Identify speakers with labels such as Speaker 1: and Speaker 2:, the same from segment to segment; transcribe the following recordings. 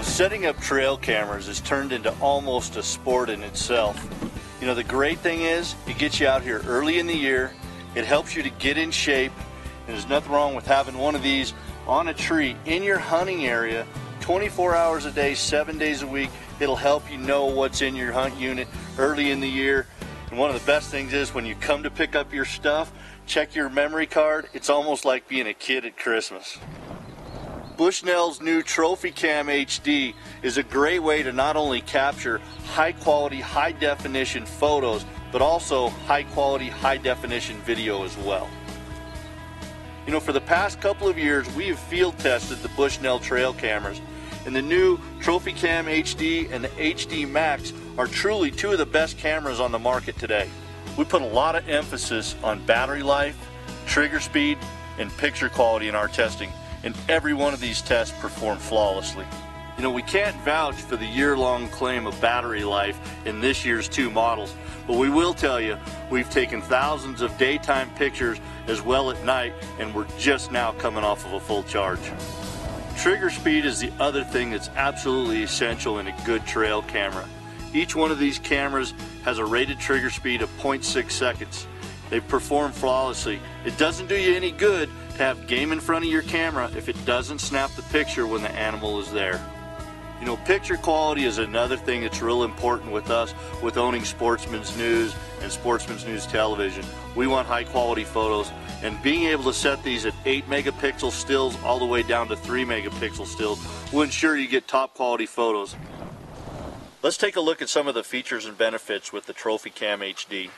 Speaker 1: Setting up trail cameras has turned into almost a sport in itself. The great thing is, it gets you out here early in the year, it helps you to get in shape, and there's nothing wrong with having one of these on a tree in your hunting area 24 hours a day, 7 days a week. It'll help you know what's in your hunt unit early in the year. And one of the best things is when you come to pick up your stuff, check your memory card. It's almost like being a kid at Christmas. Bushnell's new Trophy Cam HD is a great way to not only capture high quality, high definition photos, but also high quality, high definition video as well. For the past couple of years, we have field tested the Bushnell trail cameras, and the new Trophy Cam HD and the HD Max are truly two of the best cameras on the market today. We put a lot of emphasis on battery life, trigger speed, and picture quality in our testing, and every one of these tests performed flawlessly. We can't vouch for the year-long claim of battery life in this year's two models, but we will tell you we've taken thousands of daytime pictures as well at night, and we're just now coming off of a full charge. Trigger speed is the other thing that's absolutely essential in a good trail camera. Each one of these cameras has a rated trigger speed of 0.6 seconds. They perform flawlessly. It doesn't do you any good to have game in front of your camera if it doesn't snap the picture when the animal is there. Picture quality is another thing that's real important with us with owning Sportsman's News and Sportsman's News Television. We want high quality photos, and being able to set these at 8 megapixel stills all the way down to 3 megapixel stills will ensure you get top quality photos. Let's take a look at some of the features and benefits with the Trophy Cam HD.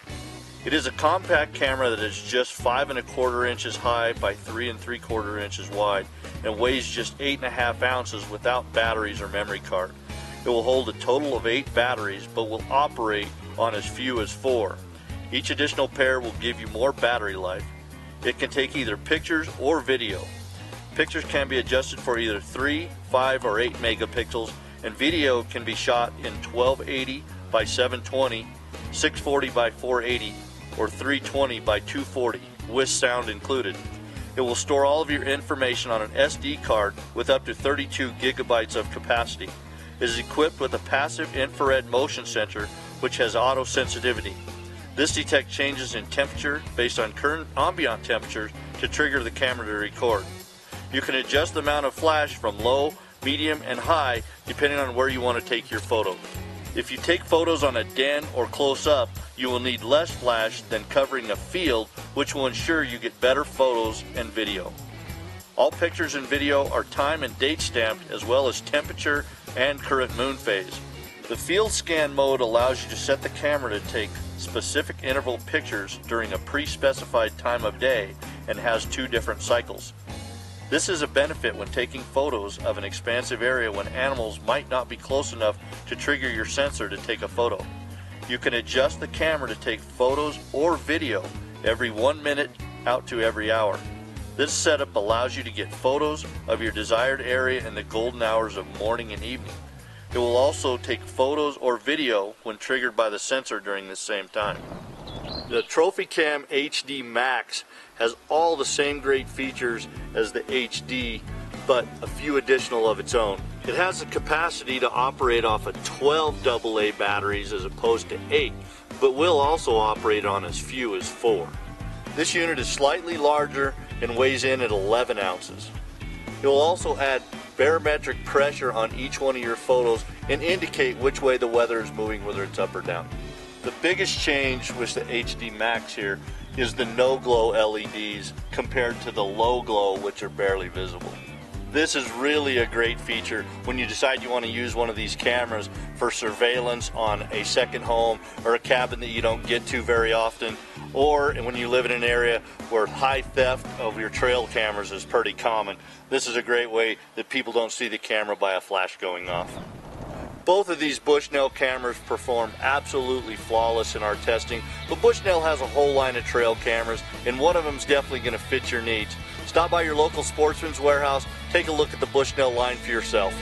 Speaker 1: It is a compact camera that is just 5 1/4 inches high by 3 3/4 inches wide and weighs just 8.5 ounces without batteries or memory card. It will hold a total of 8 batteries but will operate on as few as 4. Each additional pair will give you more battery life. It can take either pictures or video. Pictures can be adjusted for either 3, 5, or 8 megapixels, and video can be shot in 1280 by 720, 640 by 480, or 320 by 240 with sound included. It will store all of your information on an SD card with up to 32 gigabytes of capacity. It is equipped with a passive infrared motion sensor which has auto sensitivity. This detects changes in temperature based on current ambient temperatures to trigger the camera to record. You can adjust the amount of flash from low, medium, and high depending on where you want to take your photo. If you take photos on a den or close up, you will need less flash than covering a field, which will ensure you get better photos and video. All pictures and video are time and date stamped, as well as temperature and current moon phase. The field scan mode allows you to set the camera to take specific interval pictures during a pre-specified time of day and has 2 different cycles. This is a benefit when taking photos of an expansive area when animals might not be close enough to trigger your sensor to take a photo. You can adjust the camera to take photos or video every 1 minute out to every hour. This setup allows you to get photos of your desired area in the golden hours of morning and evening. It will also take photos or video when triggered by the sensor during the same time. The Trophy Cam HD Max has all the same great features as the HD, but a few additional of its own. It has the capacity to operate off of 12 AA batteries as opposed to 8, but will also operate on as few as 4. This unit is slightly larger and weighs in at 11 ounces. It will also add barometric pressure on each one of your photos and indicate which way the weather is moving, whether it's up or down. The biggest change with the HD Max here is the no-glow LEDs compared to the low-glow, which are barely visible. This is really a great feature when you decide you want to use one of these cameras for surveillance on a second home or a cabin that you don't get to very often, or when you live in an area where high theft of your trail cameras is pretty common. This is a great way that people don't see the camera by a flash going off. Both of these Bushnell cameras performed absolutely flawless in our testing, but Bushnell has a whole line of trail cameras, and one of them is definitely going to fit your needs. Stop by your local Sportsman's Warehouse, take a look at the Bushnell line for yourself.